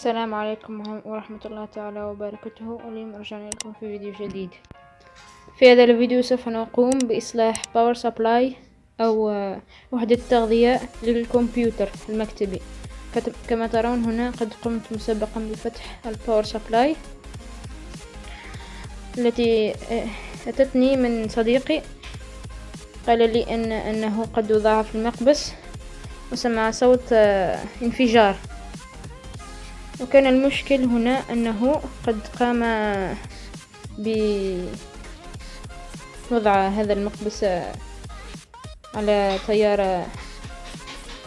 السلام عليكم ورحمة الله تعالى وبركاته. اليوم رجعنا لكم في فيديو جديد. في هذا الفيديو سوف نقوم بإصلاح باور سبلاي أو وحدة تغذية للكمبيوتر المكتبي. كما ترون هنا قد قمت مسبقا بفتح الباور سبلاي التي أتتني من صديقي، قال لي أنه قد وضعها في المقبس وسمع صوت انفجار، وكان المشكل هنا أنه قد قام بوضع هذا المقبس على تيار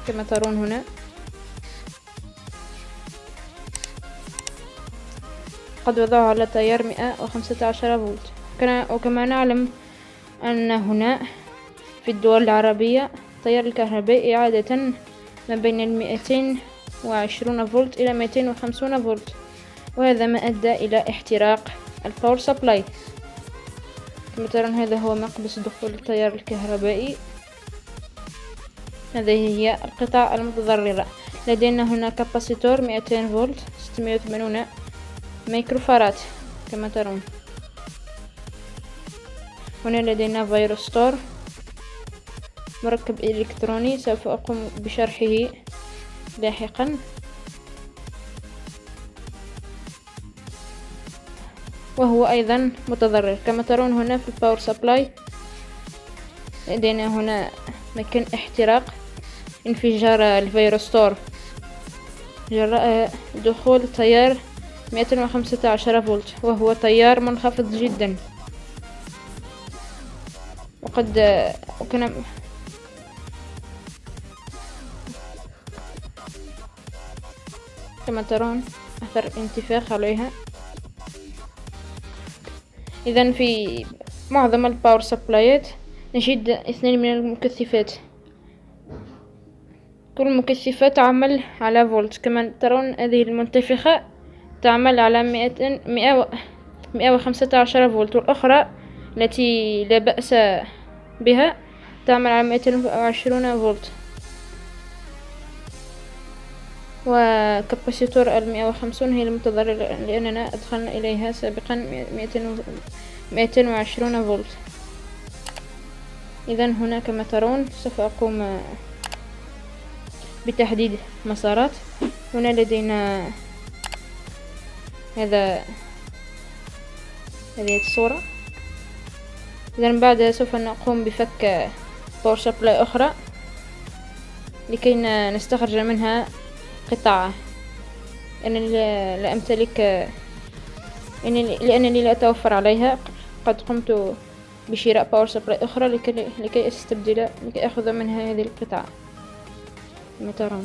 كما ترون هنا. قد وضعه على تيار 115 فولت. وكما نعلم أن هنا في الدول العربية التيار الكهربائي عادة ما بين 220 فولت إلى 250 فولت، وهذا ما أدى إلى احتراق الباور سبلاي. كما ترون هذا هو مقبس دخول التيار الكهربائي. هذه هي القطع المتضررة. لدينا هنا كاباسيتور 200 فولت 680 مايكروفاراد كما ترون. هنا لدينا فيروستور مركب إلكتروني سوف أقوم بشرحه لاحقا. وهو أيضا متضرر. كما ترون هنا في الباور سبلاي لدينا هنا مكان احتراق انفجار الفيروستور جراء دخول تيار 215 فولت، وهو تيار منخفض جدا. وكان كما ترون أثر انتفاخ عليها. إذن في معظم الباور سبلايات نجد 2 من المكثفات. كل مكثفة تعمل على فولت. كما ترون هذه المنتفخة تعمل على 115 فولت، والأخرى التي لا بأس بها تعمل على 220 فولت. وكاباسيتور 150 هي المتضررة لأننا أدخلنا إليها سابقا 220 فولت. إذن هنا كما ترون سوف أقوم بتحديد مسارات. هنا لدينا هذه الصورة. إذن بعد سوف نقوم بفك باور سبلاي أخرى لكي نستخرج منها قطعة. أنا لا أمتلك لأنني لا أتوفر عليها. قد قمت بشراء باور سبلاي أخرى لكي أخذ منها هذه القطعة كما ترون.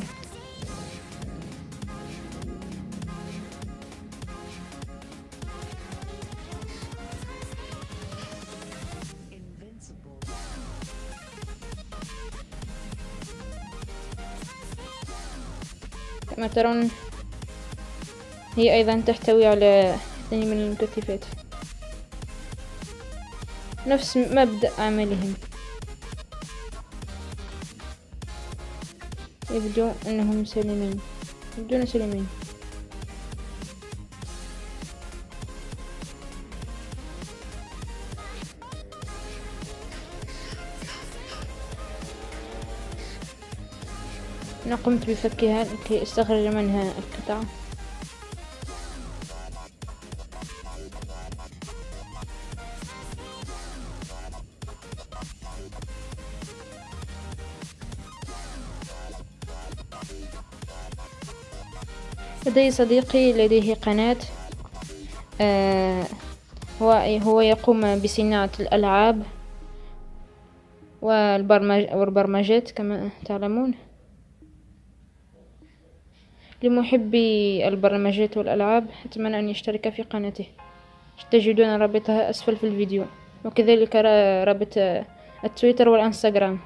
كما ترون هي أيضا تحتوي على 2 من المكثفات، نفس مبدأ عملهم. يبدو أنهم سليمين، يبدون سليمين. أنا قمت بفكها لكي استخرج منها القطع. لدي صديقي لديه قناة هو يقوم بصناعة الألعاب والبرمجات كما تعلمون. لمحبي البرمجات والألعاب أتمنى أن يشترك في قناته. تجدون رابطها أسفل في الفيديو، وكذلك رابط التويتر والإنستغرام.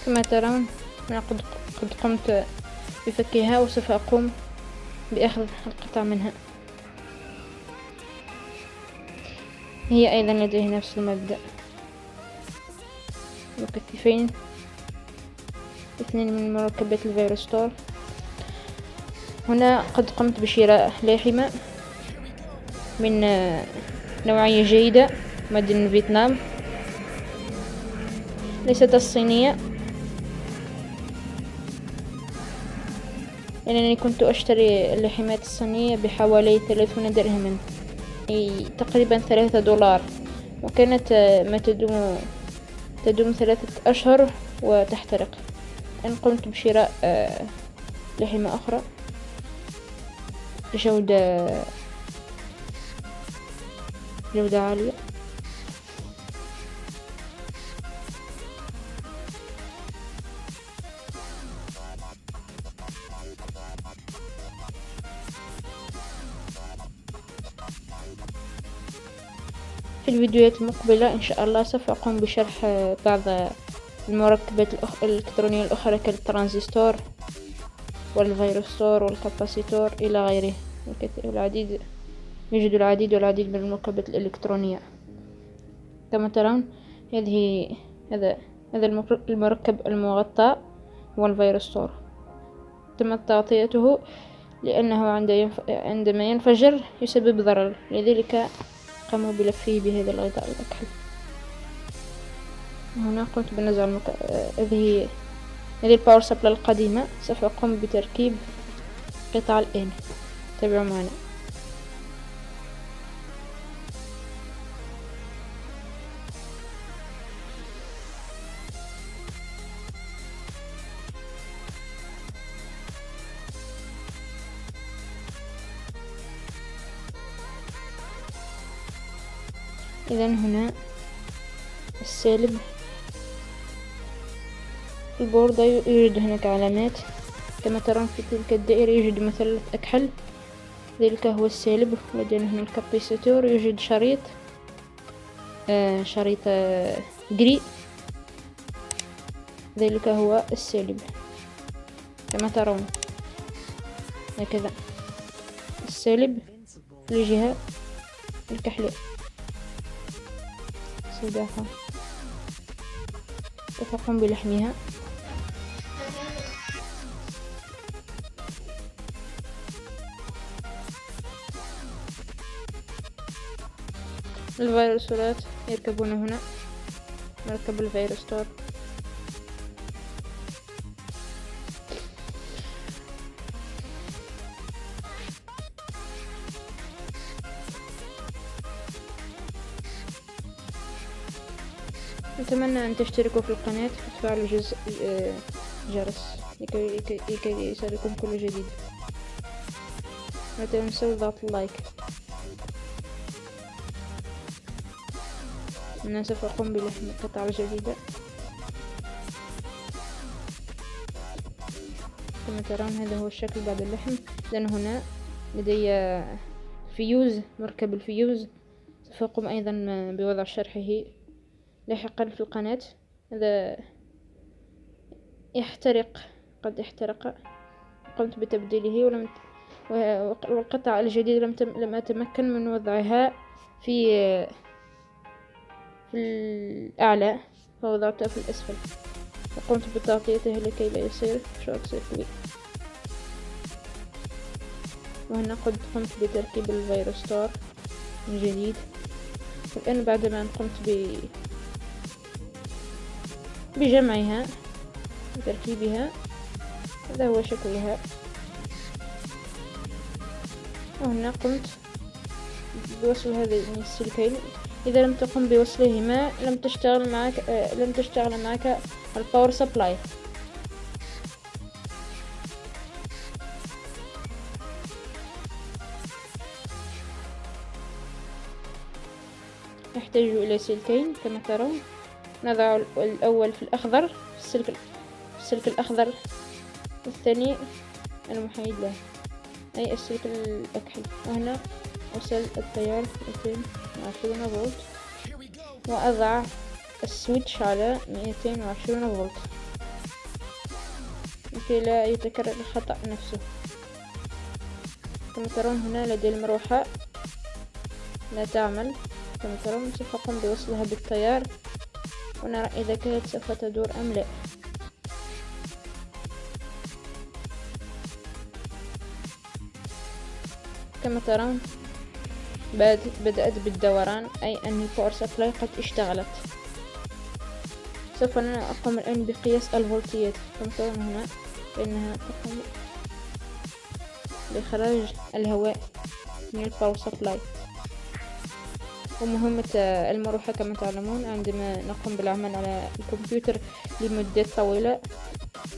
كما ترون أنا قد قمت بفكها، وسوف أقوم بأخذ القطع منها. هي أيضا لديه نفس المبدأ، مكثفين 2 من مركبات الفيروستور. هنا قد قمت بشراء لاحمة من نوعية جيدة مدن فيتنام، ليست الصينية، لأنني كنت أشتري اللحمات الصينية بحوالي 30 درهما، تقريبا $3، وكانت ما تدوم 3 أشهر وتحترق. أنا قمت بشراء لحمة أخرى بجودة عالية. في الفيديوهات المقبلة إن شاء الله سوف أقوم بشرح بعض المركبات الإلكترونية الأخرى كالترانزستور والفيروستور والكاباسيتور إلى غيره. يوجد العديد والعديد من المركبات الإلكترونية. كما ترون هذا المركب المغطى هو الفيروستور، تم تغطيته لأنه عندما ينفجر يسبب ضرر، لذلك قاموا بلفه بهذا الغطاء الأكحل. هنا قمت بنزع هذه الباور سبلاي القديمة. سوف أقوم بتركيب قطع الآن، تابعوا معنا. إذن هنا السالب في البوردة، يوجد هناك علامات كما ترون. في تلك الدائرة يوجد مثلث أكحل، ذلك هو السالب. لدينا هنا الكاباسيتور، يوجد شريط جري، ذلك هو السالب كما ترون. هكذا السالب في الجهة الكحلية. سوداها سوف أقوم بلحمها. الفيروسات يركبون هنا، مركب الفيروستور. أتمنى أن تشتركوا في القناة وتفعلوا جرس لكي يصلكم كل جديد. لا تنسوا ضغط اللايك. أنا سوف أقوم بلحم القطع الجديدة. كما ترون هذا هو الشكل بعد اللحم. لأن هنا لدي فيوز، مركب الفيوز، سوف أقوم أيضا بوضع شرحه لاحقا في القناة. هذا يحترق، قد احترق، قمت بتبديله والقطعة الجديدة لم أتمكن من وضعها في الأعلى، فوضعتها في الأسفل وقمت بتغطيته لكي لا يصير شورت سيركويت. وهنا قد قمت بتركيب الفيروستور الجديد. والآن بعدما قمت بجمعها وتركيبها، هذا هو شكلها. وهنا قمت بوصل هذين السلكين. إذا لم تقم بوصلهما لم تشتغل معك الباور سبلاي. نحتاج إلى سلكين كما ترون. نضع الأول في الأخضر، في السلك الأخضر، والثاني المحايد له أي السلك الأكحل. وهنا وصل التيار 220 فولت، وأضع السويتش على 220 فولت. لكي لا يتكرر الخطأ نفسه. كما ترون هنا لدي المروحة لا تعمل. كما ترون سوف أقوم بوصلها بالتيار ونرى إذا كانت سوف تدور أم لا. كما ترون بدأت بالدوران، أي أن الباور سبلاي قد اشتغلت. سوف أقوم الآن بقياس الفولتيات. كما ترون هنا فإنها تقوم بإخراج الهواء من الباور سبلاي. ومهمة المروحة كما تعلمون عندما نقوم بالعمل على الكمبيوتر لمدات طويلة،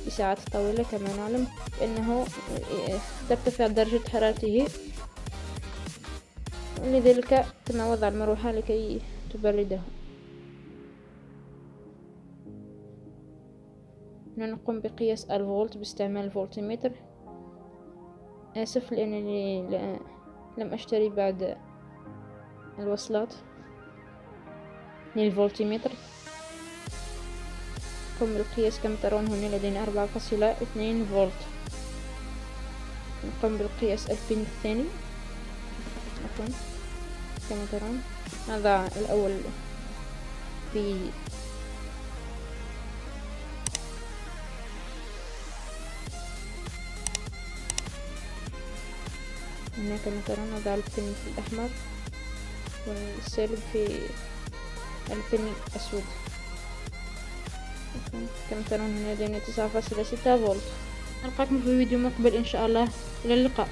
لساعات طويلة كما نعلم، فإنه ترتفع درجة حرارته، لذلك تم وضع المروحة لكي تبرده. نقوم بقياس الفولت باستعمال الفولتميتر. آسف لأنني لم أشتري بعد الوصلات للفولتميتر. نقوم بالقياس. كما ترون هنا لدينا 4.2 فولت. نقوم بالقياس البين الثاني. كما ترون نضع الأول في هنا. كما ترون نضع البن في الأحمر والسالب في البن الأسود. كما ترون هنا لدينا 9.6 فولت. نلقاكم في فيديو مقبل إن شاء الله. إلى اللقاء.